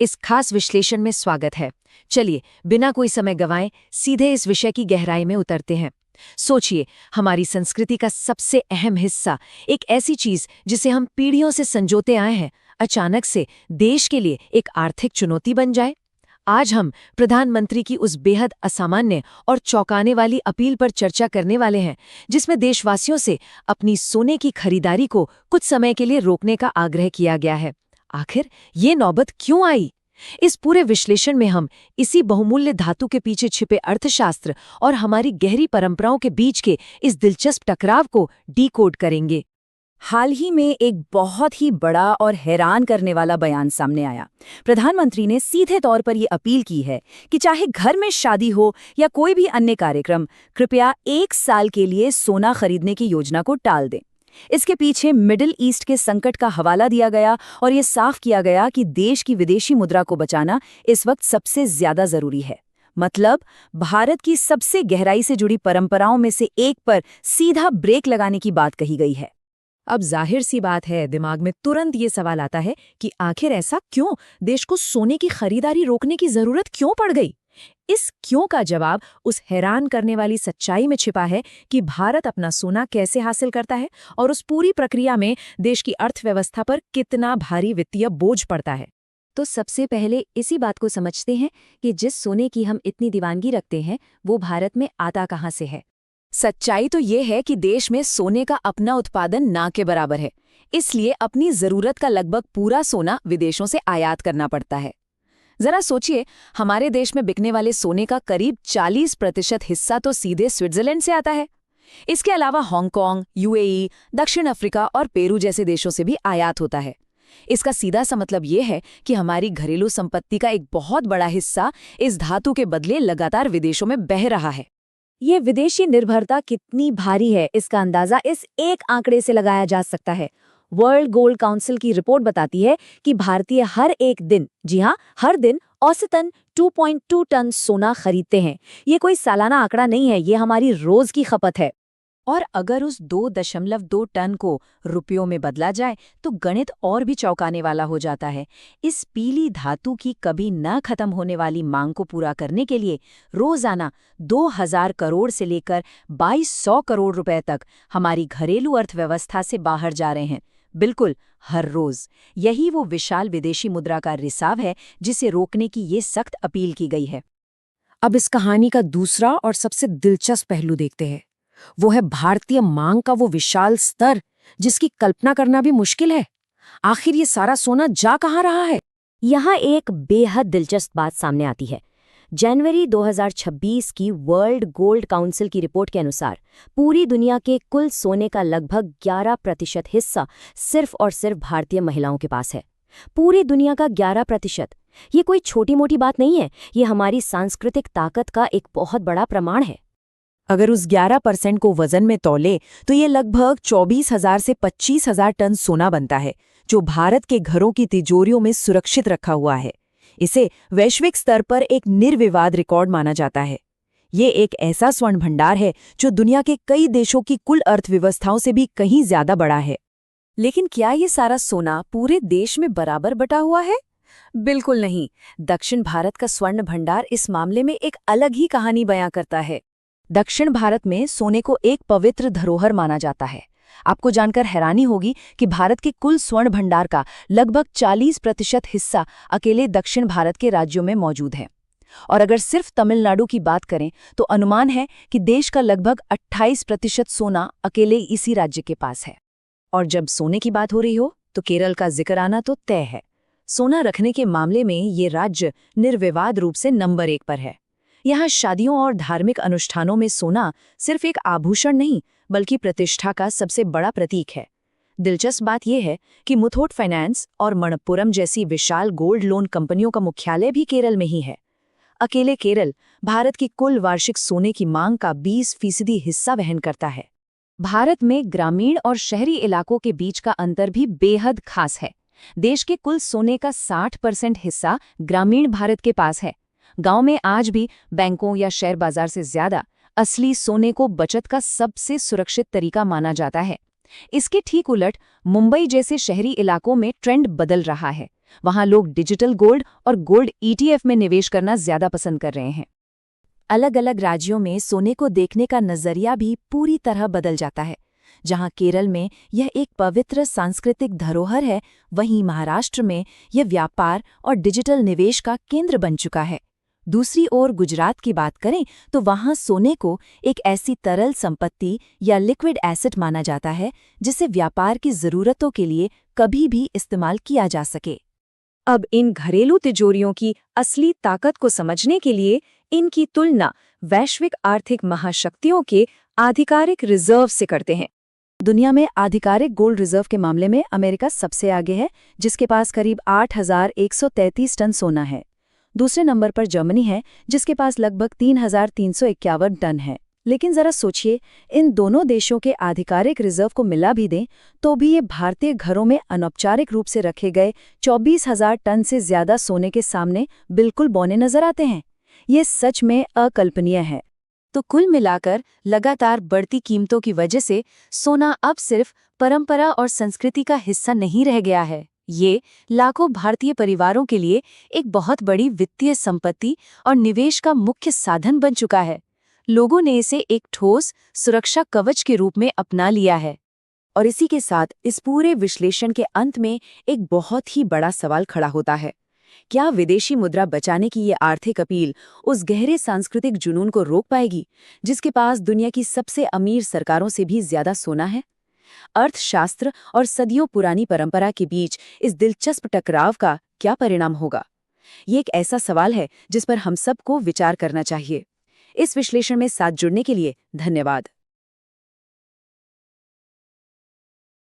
इस खास विश्लेषण में स्वागत है। चलिए, बिना कोई समय गंवाए सीधे इस विषय की गहराई में उतरते हैं। सोचिए, हमारी संस्कृति का सबसे अहम हिस्सा, एक ऐसी चीज जिसे हम पीढ़ियों से संजोते आए हैं, अचानक से देश के लिए एक आर्थिक चुनौती बन जाए। आज हम प्रधानमंत्री की उस बेहद असामान्य और चौंकाने वाली अपील पर चर्चा करने वाले हैं, जिसमें देशवासियों से अपनी सोने की खरीदारी को कुछ समय के लिए रोकने का आग्रह किया गया है। आखिर ये नौबत क्यों आई? इस पूरे विश्लेषण में हम इसी बहुमूल्य धातु के पीछे छिपे अर्थशास्त्र और हमारी गहरी परंपराओं के बीच के इस दिलचस्प टकराव को डीकोड करेंगे। हाल ही में एक बहुत ही बड़ा और हैरान करने वाला बयान सामने आया। प्रधानमंत्री ने सीधे तौर पर ये अपील की है कि चाहे घर में शादी हो या कोई भी अन्य कार्यक्रम, कृपया 1 साल के लिए सोना खरीदने की योजना को टाल दें। इसके पीछे मिडिल ईस्ट के संकट का हवाला दिया गया और ये साफ किया गया कि देश की विदेशी मुद्रा को बचाना इस वक्त सबसे ज्यादा जरूरी है। मतलब भारत की सबसे गहराई से जुड़ी परंपराओं में से एक पर सीधा ब्रेक लगाने की बात कही गई है। अब जाहिर सी बात है, दिमाग में तुरंत ये सवाल आता है कि आखिर ऐसा क्यों? देश को सोने की खरीदारी रोकने की जरूरत क्यों पड़ गई? इस क्यों का जवाब उस हैरान करने वाली सच्चाई में छिपा है कि भारत अपना सोना कैसे हासिल करता है और उस पूरी प्रक्रिया में देश की अर्थव्यवस्था पर कितना भारी वित्तीय बोझ पड़ता है। तो सबसे पहले इसी बात को समझते हैं कि जिस सोने की हम इतनी दीवानगी रखते हैं वो भारत में आता कहाँ से है। सच्चाई तो ये है कि देश में सोने का अपना उत्पादन ना के बराबर है, इसलिए अपनी जरूरत का लगभग पूरा सोना विदेशों से आयात करना पड़ता है। जरा सोचिए, हमारे देश में बिकने वाले सोने का करीब 40% हिस्सा तो सीधे स्विट्जरलैंड से आता है। इसके अलावा हांगकांग, यूएई, दक्षिण अफ्रीका और पेरू जैसे देशों से भी आयात होता है। इसका सीधा सा मतलब ये है कि हमारी घरेलू संपत्ति का एक बहुत बड़ा हिस्सा इस धातु के बदले लगातार विदेशों में बह रहा है। ये विदेशी निर्भरता कितनी भारी है, इसका अंदाजा इस एक आंकड़े से लगाया जा सकता है। वर्ल्ड गोल्ड काउंसिल की रिपोर्ट बताती है कि भारतीय हर एक दिन, जी हाँ, हर दिन औसतन 2.2 टन सोना खरीदते हैं। ये कोई सालाना आंकड़ा नहीं है, ये हमारी रोज की खपत है। और अगर उस 2.2 टन को रुपयों में बदला जाए तो गणित और भी चौंकाने वाला हो जाता है। इस पीली धातु की कभी न खत्म होने वाली मांग को पूरा करने के लिए रोजाना 2000 करोड़ से लेकर 2200 करोड़ रुपए तक हमारी घरेलू अर्थव्यवस्था से बाहर जा रहे हैं। बिल्कुल हर रोज। यही वो विशाल विदेशी मुद्रा का रिसाव है जिसे रोकने की ये सख्त अपील की गई है। अब इस कहानी का दूसरा और सबसे दिलचस्प पहलू देखते हैं। वो है भारतीय मांग का वो विशाल स्तर जिसकी कल्पना करना भी मुश्किल है। आखिर ये सारा सोना जा कहाँ रहा है? यहाँ एक बेहद दिलचस्प बात सामने आती है। जनवरी 2026 की वर्ल्ड गोल्ड काउंसिल की रिपोर्ट के अनुसार पूरी दुनिया के कुल सोने का लगभग 11% हिस्सा सिर्फ और सिर्फ भारतीय महिलाओं के पास है। पूरी दुनिया का 11%। ये कोई छोटी मोटी बात नहीं है, ये हमारी सांस्कृतिक ताकत का एक बहुत बड़ा प्रमाण है। अगर उस 11% को वजन में तौले तो ये लगभग 24,000 से 25,000 टन सोना बनता है, जो भारत के घरों की तिजोरियों में सुरक्षित रखा हुआ है। इसे वैश्विक स्तर पर एक निर्विवाद रिकॉर्ड माना जाता है। ये एक ऐसा स्वर्ण भंडार है जो दुनिया के कई देशों की कुल अर्थव्यवस्थाओं से भी कहीं ज्यादा बड़ा है। लेकिन क्या ये सारा सोना पूरे देश में बराबर बटा हुआ है? बिल्कुल नहीं। दक्षिण भारत का स्वर्ण भंडार इस मामले में एक अलग ही कहानी बयां करता है। दक्षिण भारत में सोने को एक पवित्र धरोहर माना जाता है। आपको जानकर हैरानी होगी कि भारत के कुल स्वर्ण भंडार का लगभग 40% हिस्सा अकेले दक्षिण भारत के राज्यों में मौजूद है। और अगर सिर्फ तमिलनाडु की बात करें तो अनुमान है कि देश का लगभग 28% सोना अकेले इसी राज्य के पास है। और जब सोने की बात हो रही हो तो केरल का जिक्र आना तो तय है। सोना रखने के मामले में ये राज्य निर्विवाद रूप से नंबर 1 पर है। यहाँ शादियों और धार्मिक अनुष्ठानों में सोना सिर्फ एक आभूषण नहीं बल्कि प्रतिष्ठा का सबसे बड़ा प्रतीक है। दिलचस्प बात यह है कि मुथूट फाइनेंस और मणप्पुरम जैसी विशाल गोल्ड लोन कंपनियों का मुख्यालय भी केरल में ही है। अकेले केरल भारत की कुल वार्षिक सोने की मांग का 20% हिस्सा वहन करता है। भारत में ग्रामीण और शहरी इलाकों के बीच का अंतर भी बेहद खास है। देश के कुल सोने का 60% हिस्सा ग्रामीण भारत के पास है। गांव में आज भी बैंकों या शेयर बाजार से ज्यादा असली सोने को बचत का सबसे सुरक्षित तरीका माना जाता है। इसके ठीक उलट मुंबई जैसे शहरी इलाकों में ट्रेंड बदल रहा है। वहां लोग डिजिटल गोल्ड और गोल्ड ईटीएफ में निवेश करना ज्यादा पसंद कर रहे हैं। अलग अलग राज्यों में सोने को देखने का नजरिया भी पूरी तरह बदल जाता है। जहां केरल में यह एक पवित्र सांस्कृतिक धरोहर है, वहीं महाराष्ट्र में यह व्यापार और डिजिटल निवेश का केंद्र बन चुका है। दूसरी ओर गुजरात की बात करें तो वहां सोने को एक ऐसी तरल संपत्ति या लिक्विड एसेट माना जाता है जिसे व्यापार की जरूरतों के लिए कभी भी इस्तेमाल किया जा सके। अब इन घरेलू तिजोरियों की असली ताकत को समझने के लिए इनकी तुलना वैश्विक आर्थिक महाशक्तियों के आधिकारिक रिजर्व से करते हैं। दुनिया में आधिकारिक गोल्ड रिजर्व के मामले में अमेरिका सबसे आगे है, जिसके पास करीब 8,133 टन सोना है। दूसरे नंबर पर जर्मनी है, जिसके पास लगभग 3,351 टन है। लेकिन जरा सोचिए, इन दोनों देशों के आधिकारिक रिजर्व को मिला भी दें तो भी ये भारतीय घरों में अनौपचारिक रूप से रखे गए 24,000 टन से ज्यादा सोने के सामने बिल्कुल बौने नजर आते हैं। ये सच में अकल्पनीय है। तो कुल मिलाकर लगातार बढ़ती कीमतों की वजह से सोना अब सिर्फ परंपरा और संस्कृति का हिस्सा नहीं रह गया है। ये लाखों भारतीय परिवारों के लिए एक बहुत बड़ी वित्तीय संपत्ति और निवेश का मुख्य साधन बन चुका है। लोगों ने इसे एक ठोस सुरक्षा कवच के रूप में अपना लिया है। और इसी के साथ इस पूरे विश्लेषण के अंत में एक बहुत ही बड़ा सवाल खड़ा होता है। क्या विदेशी मुद्रा बचाने की ये आर्थिक अपील उस गहरे सांस्कृतिक जुनून को रोक पाएगी जिसके पास दुनिया की सबसे अमीर सरकारों से भी ज्यादा सोना है? अर्थशास्त्र और सदियों पुरानी परंपरा के बीच इस दिलचस्प टकराव का क्या परिणाम होगा? ये एक ऐसा सवाल है जिस पर हम सबको विचार करना चाहिए। इस विश्लेषण में साथ जुड़ने के लिए धन्यवाद।